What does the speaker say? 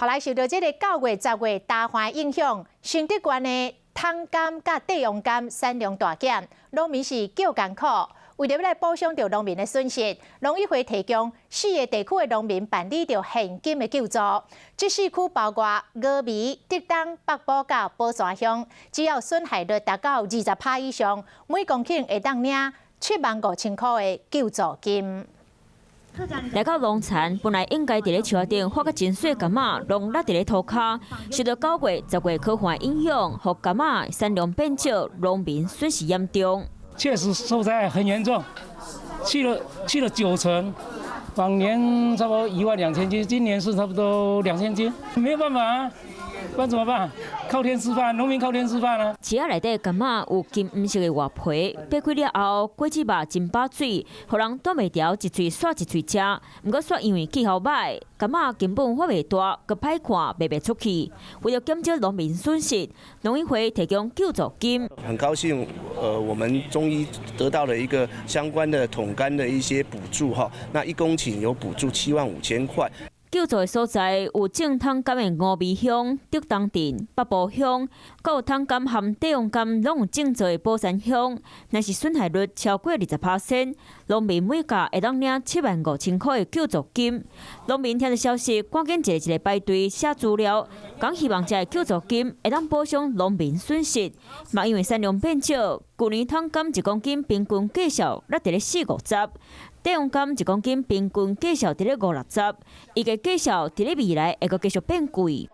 后来受到这个9月、10月大旱影响，新竹县的汤柑甲地黄柑产量大减，农民是叫艰苦。为了来补偿到农民的损失，农委会提供4个地区的农民办理着现金的救助。这4区包括峨眉、竹东、北埔甲宝山乡，只要损害率达到20%以上，每公顷会当领75000块的救助金。来到农田，本来应该伫咧树顶发个真水柑仔，拢落伫咧涂骹，受到9月、10月可旱影响，互柑仔产量变少，农民损失严重。确实受灾很严重，去了90%，往年差不多12000斤，今年是差不多2000斤，没有办法啊，不然怎么办？靠天吃饭，农民靠天吃饭啊。池仔内底柑仔有金黄色的外皮，掰开了后，果子肉真饱水，互人挡袂牢，一喙刷一喙食。毋过煞因为气候歹，柑仔根本发袂大，佮歹看卖袂出去。为了减少农民损失，农委会提供救助金。很高兴，我们终于得到了一个相关的桶柑的一些补助哈。那1公顷有补助75000块。救助的所在有种汤柑的峨眉乡、竹东镇、北埔乡，佮有汤柑含地黄柑拢有种植的宝山乡。若是损害率超过20%，农民每家会当领75000块的救助金。农民听到消息，赶紧一个排队写资料，讲希望这救助金会当补偿农民损失。嘛因为产量变少，去年汤柑1公斤平均价数落伫咧450。地黄柑1公斤平均价数伫咧560，伊个价数伫咧未来会阁继续变贵。